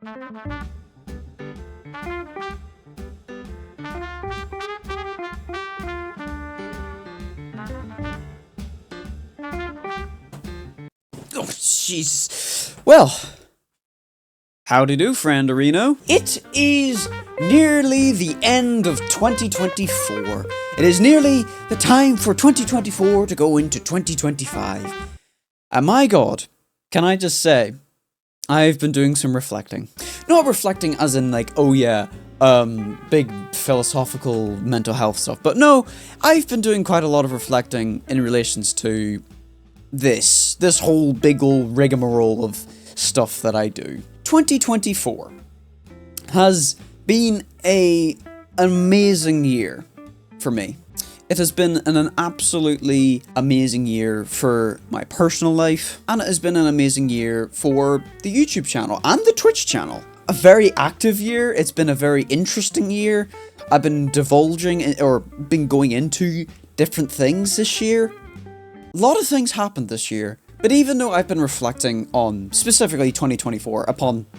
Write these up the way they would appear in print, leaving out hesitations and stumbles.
Oh, jeez. Well, howdy do, friend Areno. It is nearly the end of 2024. It is nearly the time for 2024 to go into 2025. And my god, can I just say, I've been doing some reflecting. Not reflecting as in like, oh yeah, big philosophical mental health stuff. But no, I've been doing quite a lot of reflecting in relations to this whole big old rigmarole of stuff that I do. 2024 has been an amazing year for me. It has been an absolutely amazing year for my personal life, and it has been an amazing year for the YouTube channel and the Twitch channel. A very active year. It's been a very interesting year. I've been divulging or been going into different things this year. A lot of things happened this year, but even though I've been reflecting on specifically 2024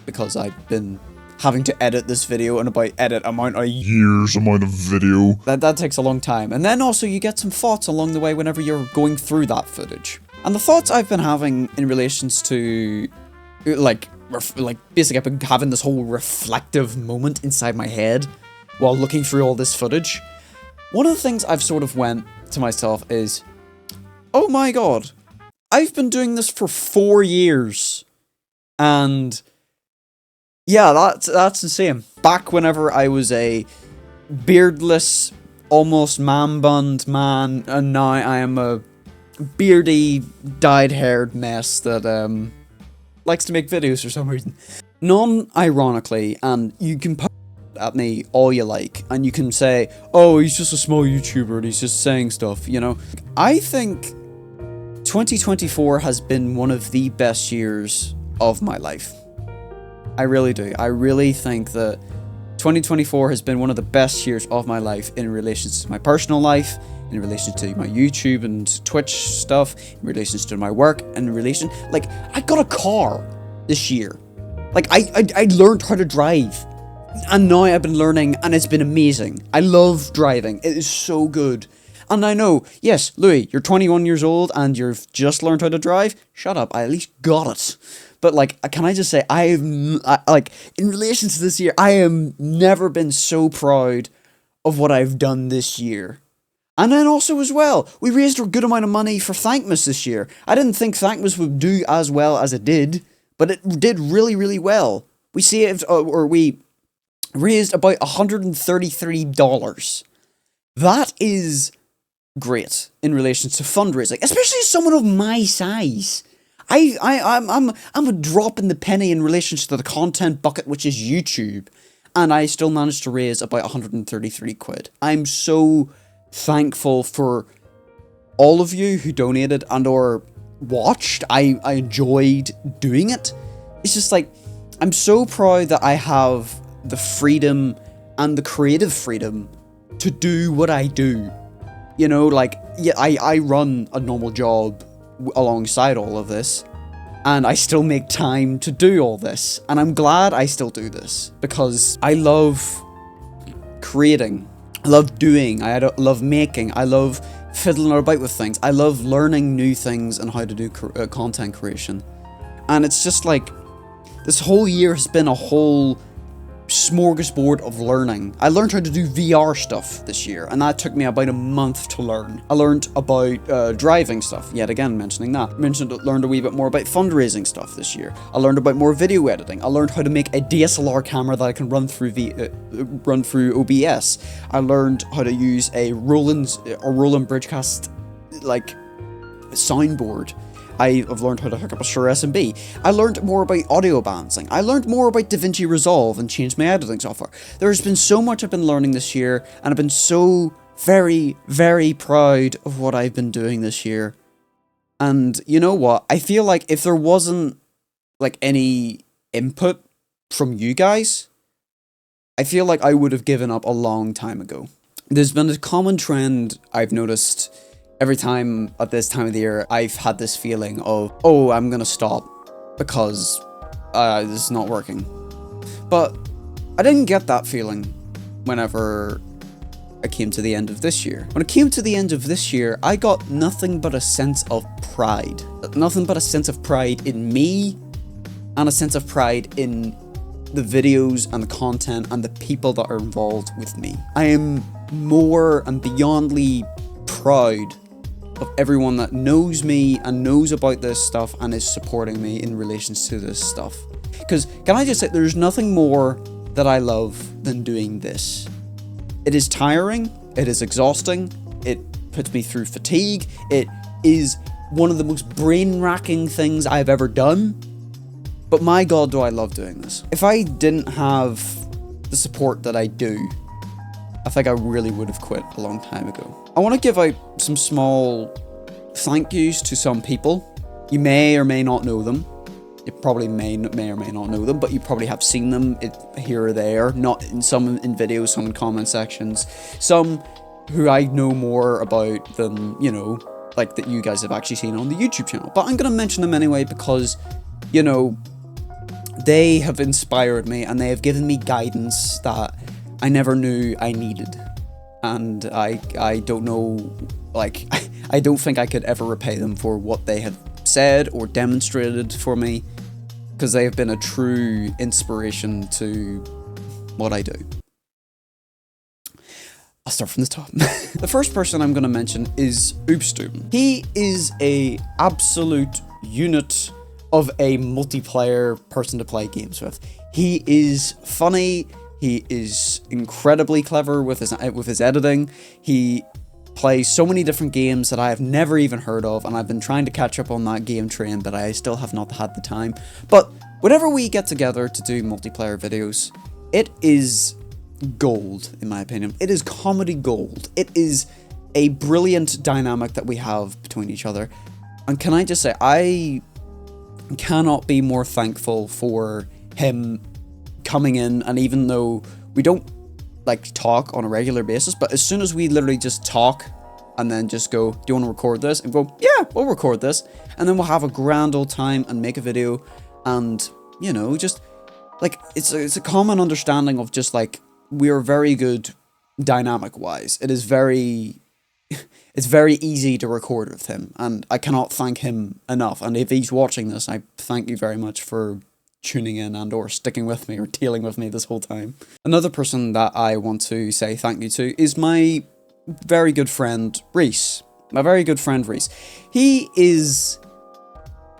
because I've been having to edit this video, and by edit amount of years amount of video, that takes a long time. And then also you get some thoughts along the way whenever you're going through that footage. And the thoughts I've been having in relations to like basically I've been having this whole reflective moment inside my head while looking through all this footage. One of the things I've sort of went to myself is, oh my god, I've been doing this for 4 years, and yeah, that's insane. Back whenever I was a beardless, almost man-bunned man, and now I am a beardy, dyed-haired mess that likes to make videos for some reason. Non-ironically, and you can poke at me all you like, and you can say, oh, he's just a small YouTuber and he's just saying stuff, you know. I think 2024 has been one of the best years of my life. I really do. I really think that 2024 has been one of the best years of my life in relation to my personal life, in relation to my YouTube and Twitch stuff, in relation to my work, and in relation, like, I got a car this year. Like, I learned how to drive, and now I've been learning, and it's been amazing. I love driving. It is so good. And I know, yes, Louis, you're 21 years old and you've just learned how to drive. Shut up, I at least got it. But, like, can I just say, in relation to this year, I have never been so proud of what I've done this year. And then also as well, we raised a good amount of money for Thankmas this year. I didn't think Thankmas would do as well as it did, but it did really, really well. We raised about $133. That is great in relation to fundraising, especially as someone of my size. I'm a drop in the penny in relation to the content bucket, which is YouTube, and I still managed to raise about 133 quid. I'm so thankful for all of you who donated and or watched. I enjoyed doing it. It's just like, I'm so proud that I have the freedom and the creative freedom to do what I do. You know, like, yeah, I run a normal job alongside all of this, and I still make time to do all this, and I'm glad I still do this, because I love creating, I love doing, I love making, I love fiddling about with things, I love learning new things and how to do content creation. And it's just like, this whole year has been a whole smorgasbord of learning. I learned how to do VR stuff this year, and that took me about a month to learn. I learned about driving stuff, yet again mentioning that. Learned a wee bit more about fundraising stuff this year. I learned about more video editing. I learned how to make a DSLR camera that I can run through OBS. I learned how to use a Roland Bridgecast like soundboard. I've learned how to hook up a Shure SMB. I learned more about audio balancing. I learned more about DaVinci Resolve and changed my editing software. There's been so much I've been learning this year, and I've been so very, very proud of what I've been doing this year. And you know what? I feel like if there wasn't like any input from you guys, I feel like I would have given up a long time ago. There's been a common trend I've noticed every time at this time of the year. I've had this feeling of, oh, I'm gonna stop because this is not working. But I didn't get that feeling whenever I came to the end of this year. When it came to the end of this year, I got nothing but a sense of pride. Nothing but a sense of pride in me, and a sense of pride in the videos and the content and the people that are involved with me. I am more and beyondly proud of everyone that knows me and knows about this stuff and is supporting me in relation to this stuff. Because, can I just say, there's nothing more that I love than doing this. It is tiring, it is exhausting, it puts me through fatigue, it is one of the most brain-racking things I've ever done, but my god do I love doing this. If I didn't have the support that I do, I think I really would have quit a long time ago. I want to give out some small thank yous to some people. You may or may not know them. You probably may or may not know them, but you probably have seen them here or there. Not in some in videos, some in comment sections, some who I know more about than, you know, like that you guys have actually seen on the YouTube channel. But I'm gonna mention them anyway because, you know, they have inspired me and they have given me guidance that I never knew I needed. And I don't know, like, I don't think I could ever repay them for what they have said or demonstrated for me, because they have been a true inspiration to what I do. I'll start from the top. The first person I'm going to mention is oobstoobn. He is a absolute unit of a multiplayer person to play games with. He is funny. He is incredibly clever with his editing. He plays so many different games that I have never even heard of, and I've been trying to catch up on that game train, but I still have not had the time. But whenever we get together to do multiplayer videos, it is gold, in my opinion. It is comedy gold. It is a brilliant dynamic that we have between each other. And can I just say, I cannot be more thankful for him coming in, and even though we don't like talk on a regular basis, but as soon as we literally just talk and then just go, do you want to record this? And go, yeah, we'll record this. And then we'll have a grand old time and make a video. And, you know, just like, it's a common understanding of just like, we're very good dynamic wise. It is very, it's very easy to record with him. And I cannot thank him enough. And if he's watching this, I thank you very much for tuning in and or sticking with me or dealing with me this whole time. Another person that I want to say thank you to is my very good friend Reece. My very good friend Reece. He is,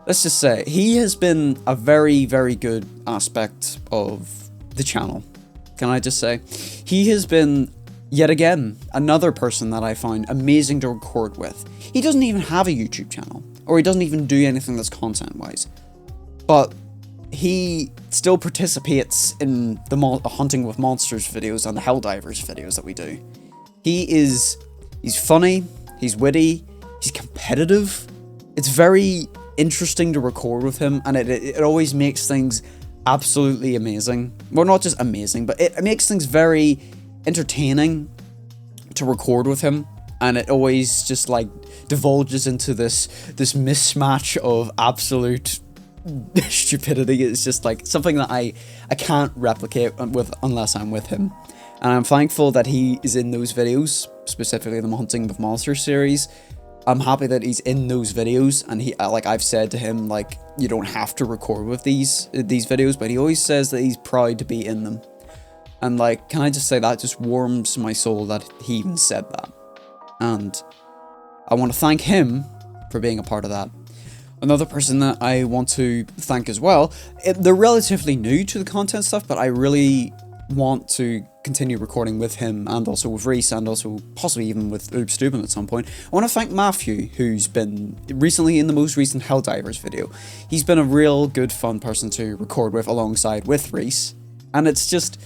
let's just say, he has been a very, very good aspect of the channel. Can I just say? He has been, yet again, another person that I find amazing to record with. He doesn't even have a YouTube channel, or he doesn't even do anything that's content-wise. But he still participates in the Hunting with Monsters videos and the Helldivers videos that we do. He's funny, he's witty, he's competitive. It's very interesting to record with him, and it always makes things absolutely amazing. Well, not just amazing, but it makes things very entertaining to record with him, and it always just like divulges into this mismatch of absolute stupidity. It's just like something that I can't replicate with unless I'm with him. And I'm thankful that he is in those videos, specifically the Hunting with Monsters series. I'm happy that he's in those videos, and he, like I've said to him, like, you don't have to record with these videos, but he always says that he's proud to be in them. And like, can I just say that just warms my soul that he even said that. And I want to thank him for being a part of that. Another person that I want to thank as well, they're relatively new to the content stuff, but I really want to continue recording with him, and also with Reece, and also possibly even with oobstoobn at some point. I want to thank Matthew, who's been recently in the most recent Helldivers video. He's been a real good fun person to record with alongside with Reece, and it's just,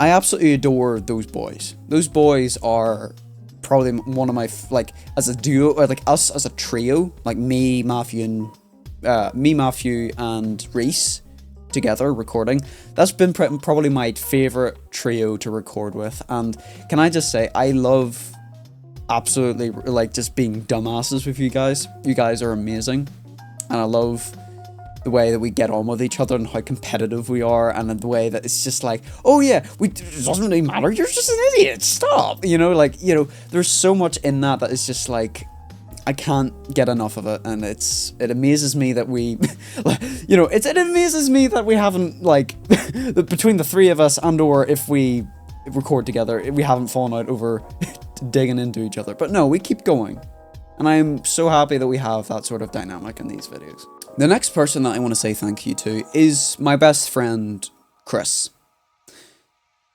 I absolutely adore those boys. Those boys are probably one of my, like, as a duo, or like us as a trio, like me, Matthew, and Reece together recording. That's been probably my favorite trio to record with. And can I just say, I love absolutely like just being dumbasses with you guys. You guys are amazing, and I love the way that we get on with each other and how competitive we are, and the way that it's just like, oh yeah, it doesn't really matter, you're just an idiot, stop, you know, like, you know, there's so much in that is just like, I can't get enough of it, and it amazes me that we, you know, it amazes me that we haven't, like, between the three of us, and or if we record together, we haven't fallen out over digging into each other. But no, we keep going, and I'm so happy that we have that sort of dynamic in these videos. The next person that I want to say thank you to is my best friend, Chris.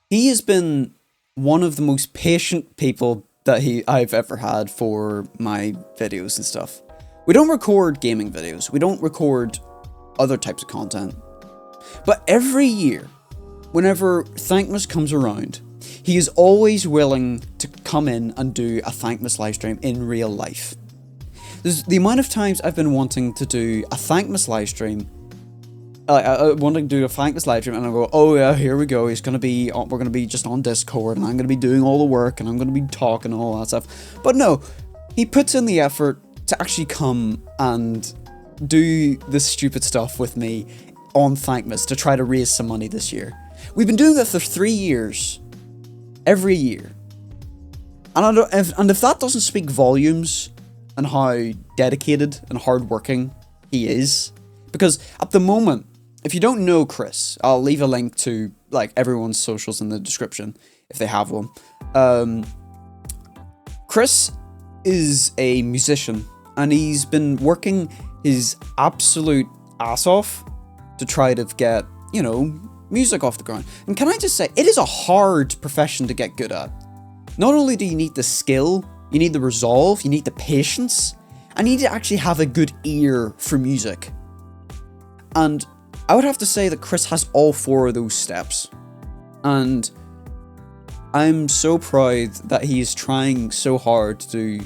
He has been one of the most patient people that I've ever had for my videos and stuff. We don't record gaming videos, we don't record other types of content, but every year, whenever Thankmas comes around, he is always willing to come in and do a Thankmas livestream in real life. There's the amount of times I've been wanting to do a Thankmas livestream, wanting to do a Thankmas livestream, and I go, oh yeah, here we go, we're gonna be just on Discord, and I'm gonna be doing all the work, and I'm gonna be talking and all that stuff. But no, he puts in the effort to actually come and do this stupid stuff with me on Thankmas to try to raise some money this year. We've been doing that for 3 years, every year, and if that doesn't speak volumes on how dedicated and hardworking he is, because at the moment, if you don't know Chris, I'll leave a link to like everyone's socials in the description if they have one. Chris is a musician, and he's been working his absolute ass off to try to get, you know, music off the ground. And can I just say, it is a hard profession to get good at. Not only do you need the skill, you need the resolve, you need the patience, and you need to actually have a good ear for music. And I would have to say that Chris has all 4 of those steps. And I'm so proud that he's trying so hard to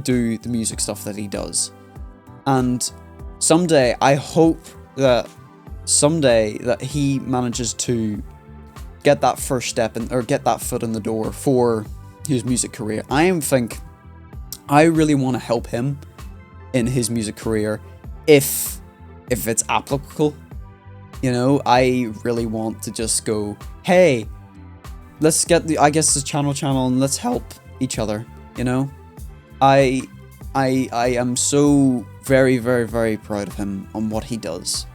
do the music stuff that he does. And someday, I hope that he manages to get that first step or get that foot in the door for his music career. I really want to help him in his music career if it's applicable. You know, I really want to just go, hey, let's get the channel and let's help each other, you know? I am so very, very, very proud of him on what he does.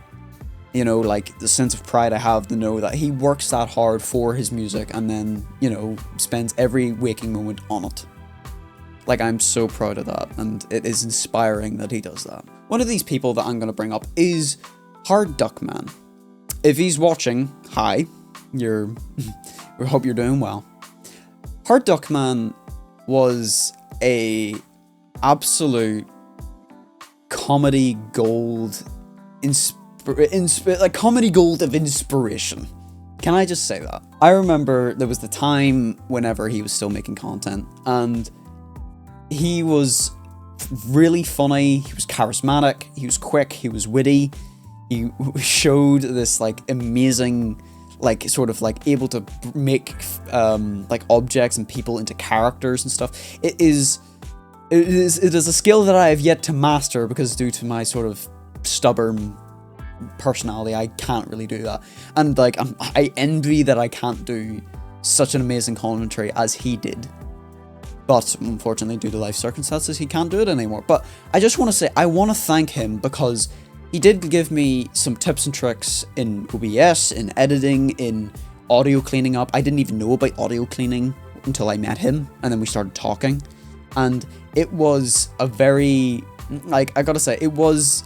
You know, like, the sense of pride I have to know that he works that hard for his music and then, you know, spends every waking moment on it. Like, I'm so proud of that, and it is inspiring that he does that. One of these people that I'm going to bring up is hardduckman. If he's watching, hi, we hope you're doing well. hardduckman was a absolute comedy gold comedy gold of inspiration. Can I just say that? I remember there was the time whenever he was still making content, and he was really funny, he was charismatic, he was quick, he was witty, he showed this like amazing, like sort of like able to make like objects and people into characters and stuff. It is a skill that I have yet to master, because due to my sort of stubborn personality, I can't really do that. And like I envy that I can't do such an amazing commentary as he did. But unfortunately, due to life circumstances, he can't do it anymore. But I just want to say, I want to thank him, because he did give me some tips and tricks in OBS, in editing, in audio cleaning up. I didn't even know about audio cleaning until I met him, and then we started talking. And it was a very, like, I gotta say, it was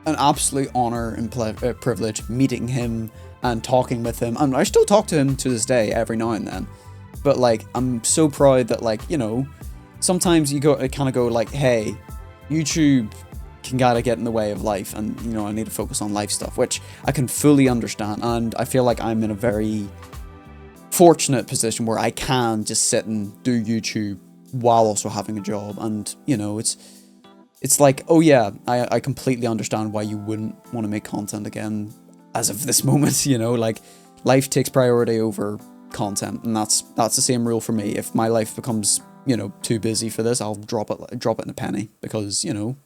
an absolute honor and privilege meeting him and talking with him. And I still talk to him to this day every now and then. But like, I'm so proud that, like, you know, sometimes you kind of go like, hey, YouTube can kind of get in the way of life, and, you know, I need to focus on life stuff, which I can fully understand. And I feel like I'm in a very fortunate position where I can just sit and do YouTube while also having a job. And, you know, it's like, oh yeah, I completely understand why you wouldn't want to make content again as of this moment, you know, like, life takes priority over content, and that's the same rule for me. If my life becomes, you know, too busy for this, I'll drop it in a penny, because, you know,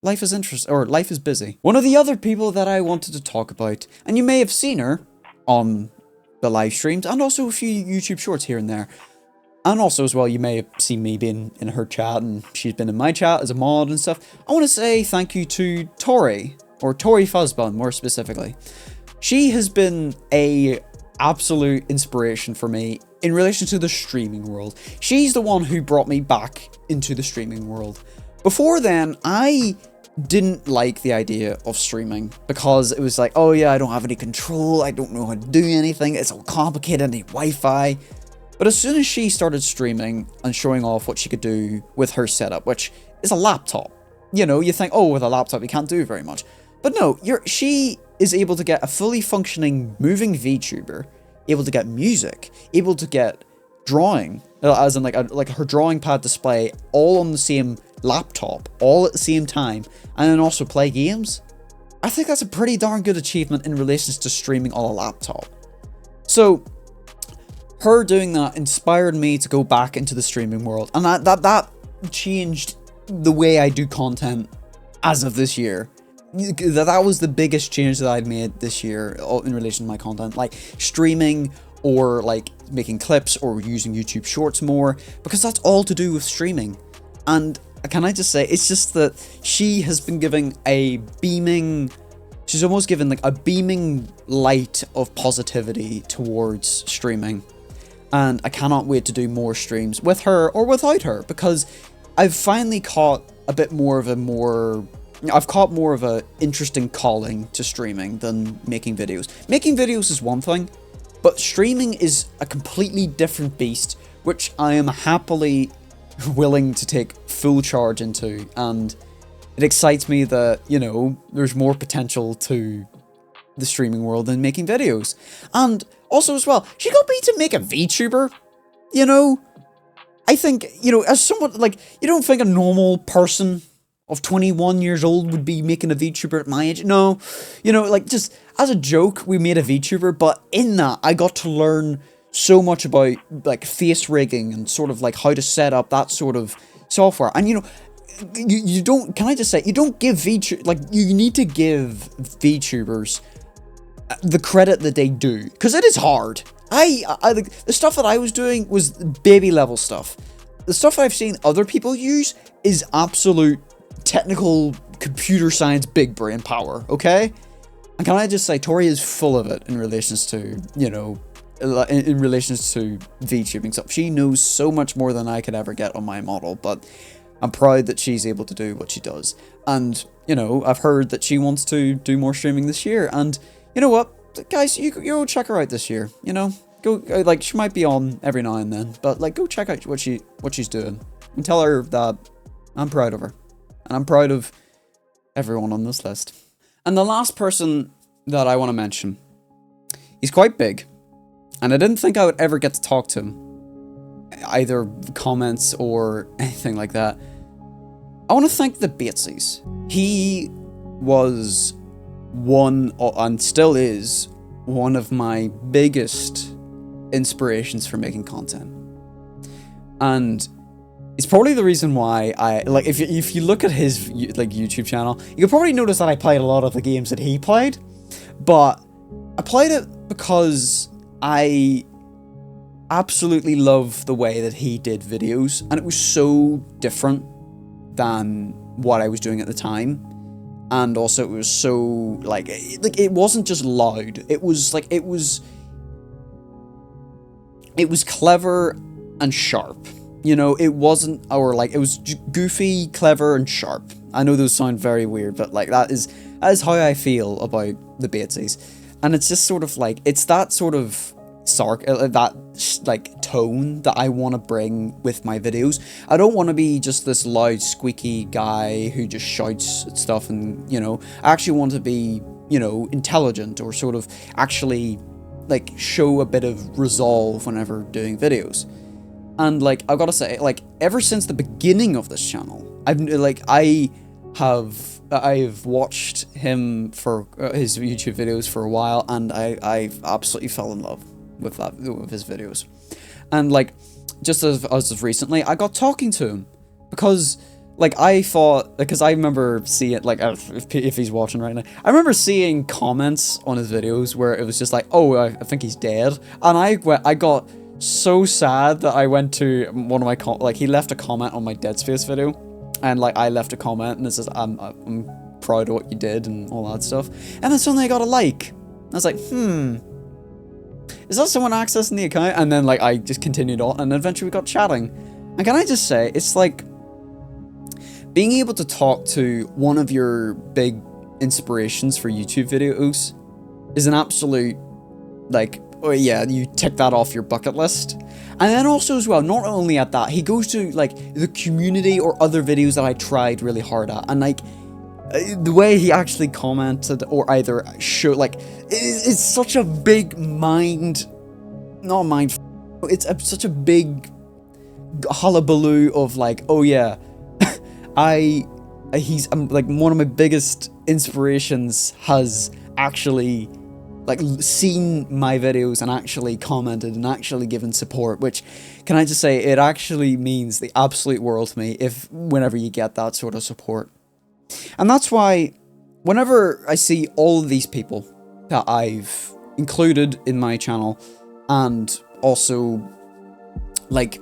life is interesting, or life is busy. One of the other people that I wanted to talk about, and you may have seen her on the live streams, and also a few YouTube shorts here and there. And also as well, you may have seen me being in her chat, and she's been in my chat as a mod and stuff. I want to say thank you to Tori, or Torifuzzbun more specifically. She has been a absolute inspiration for me in relation to the streaming world. She's the one who brought me back into the streaming world. Before then, I didn't like the idea of streaming because it was like, oh yeah, I don't have any control, I don't know how to do anything, it's all complicated, I need Wi-Fi. But as soon as she started streaming and showing off what she could do with her setup, which is a laptop, you know, you think, oh, with a laptop you can't do very much. But no, she is able to get a fully functioning moving VTuber, able to get music, able to get drawing, as in like her drawing pad display, all on the same laptop, all at the same time, and then also play games. I think that's a pretty darn good achievement in relation to streaming on a laptop. So her doing that inspired me to go back into the streaming world, and that changed the way I do content as of this year. That was the biggest change that I'd made this year in relation to my content, like streaming or like making clips or using YouTube shorts more, because that's all to do with streaming. And can I just say, it's just that she has been giving she's almost given like a beaming light of positivity towards streaming. And I cannot wait to do more streams with her or without her, because I've finally caught more of a interesting calling to streaming than making videos. Making videos is one thing, but streaming is a completely different beast, which I am happily willing to take full charge into, and it excites me that, you know, there's more potential to the streaming world than making videos. And also as well, she got me to make a VTuber, you know? I think, you know, as someone, like, you don't think a normal person of 21 years old would be making a VTuber at my age? No, you know, like, just as a joke, we made a VTuber, but in that, I got to learn so much about, like, face rigging and sort of, like, how to set up that sort of software. And, you know, you don't, can I just say, you don't give VTubers, like, you need to give VTubers the credit that they do, because it is hard. The stuff that I was doing was baby level stuff. The stuff I've seen other people use is absolute technical computer science big brain power, okay? And can I just say, Tori is full of it in relations to, you know, in relations to VTubing stuff. She knows so much more than I could ever get on my model, but I'm proud that she's able to do what she does. And, you know, I've heard that she wants to do more streaming this year, and you know what, guys, you go check her out this year, you know? Go, like, she might be on every now and then, but, like, go check out what she's doing, and tell her that I'm proud of her. And I'm proud of everyone on this list. And the last person that I want to mention, he's quite big, and I didn't think I would ever get to talk to him, either comments or anything like that. I want to thank Thebatsees. He was one, and still is, one of my biggest inspirations for making content. And it's probably the reason why I, like, if you look at his, like, YouTube channel, you can probably notice that I played a lot of the games that he played, but I played it because I absolutely love the way that he did videos, and it was so different than what I was doing at the time. And also it was so, like, it wasn't just loud, it was, like, it was clever and sharp, you know? It wasn't, or, like, it was goofy, clever, and sharp. I know those sound very weird, but, like, that is how I feel about Thebatsees. And it's just sort of, like, it's that sort of like, tone that I want to bring with my videos. I don't want to be just this loud, squeaky guy who just shouts at stuff, and, you know, I actually want to be, you know, intelligent, or sort of actually, like, show a bit of resolve whenever doing videos. And, like, I've got to say, like, ever since the beginning of this channel, I've watched him for his YouTube videos for a while, and I've absolutely fell in love with his videos. And, like, just as of recently, I got talking to him because, like, I thought, because I remember seeing, like, if he's watching right now, I remember seeing comments on his videos where it was just like, oh, I think he's dead, and I got so sad that I went to one of my, like, he left a comment on my Dead Space video, and, like, I left a comment, and it says, I'm proud of what you did, and all that stuff, and then suddenly I got a like. I was like, is that someone accessing the account? And then, like, I just continued on, and eventually we got chatting, and can I just say, it's like, being able to talk to one of your big inspirations for YouTube videos is an absolute, like, oh yeah, you tick that off your bucket list. And then also as well, not only at that, he goes to, like, the community or other videos that I tried really hard at, and, like, the way he actually commented or either showed, like, it's such a big it's such a big hullabaloo of, like, oh yeah, he's like, one of my biggest inspirations has actually, like, seen my videos and actually commented and actually given support, which, can I just say, it actually means the absolute world to me whenever you get that sort of support. And that's why whenever I see all of these people that I've included in my channel, and also, like,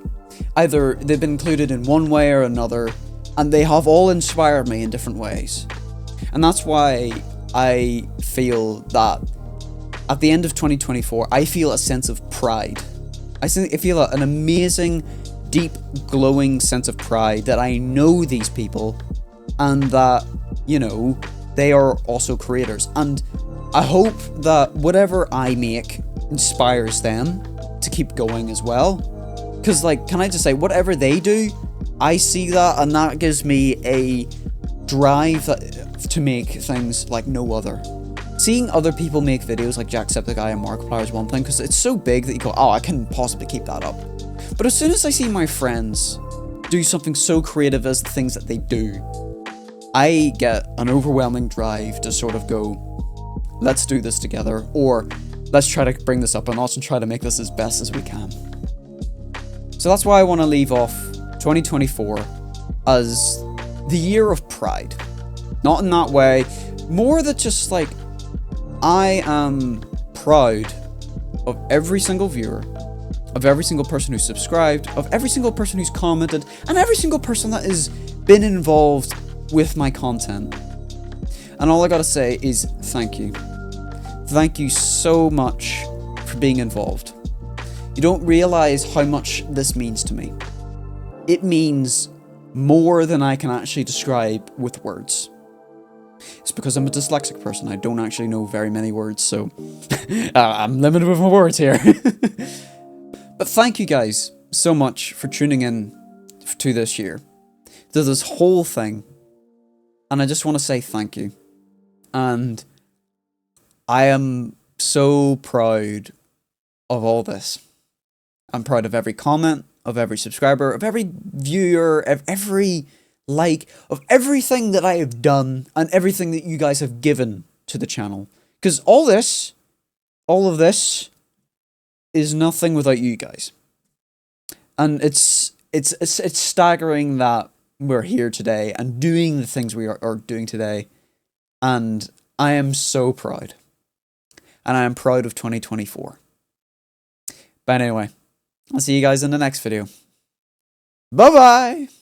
either they've been included in one way or another, and they have all inspired me in different ways. And that's why I feel that at the end of 2024, I feel a sense of pride. I feel an amazing, deep, glowing sense of pride that I know these people, and that, you know, they are also creators. And I hope that whatever I make inspires them to keep going as well. Because, like, can I just say, whatever they do, I see that, and that gives me a drive to make things like no other. Seeing other people make videos like Jacksepticeye and Markiplier is one thing, because it's so big that you go, oh, I couldn't possibly keep that up. But as soon as I see my friends do something so creative as the things that they do, I get an overwhelming drive to sort of go, let's do this together, or let's try to bring this up and also try to make this as best as we can. So that's why I want to leave off 2024 as the year of pride. Not in that way, more that just, like, I am proud of every single viewer, of every single person who's subscribed, of every single person who's commented, and every single person that has been involved with my content. And all I gotta say is thank you. Thank you so much for being involved. You don't realize how much this means to me. It means more than I can actually describe with words. It's because I'm a dyslexic person. I don't actually know very many words, so I'm limited with my words here. But thank you guys so much for tuning in to this year, to this whole thing. And I just want to say thank you. And I am so proud of all this. I'm proud of every comment, of every subscriber, of every viewer, of every like, of everything that I have done, and everything that you guys have given to the channel. Because all of this is nothing without you guys. And it's staggering that we're here today and doing the things we are doing today. And I am so proud. And I am proud of 2024. But anyway, I'll see you guys in the next video. Bye-bye!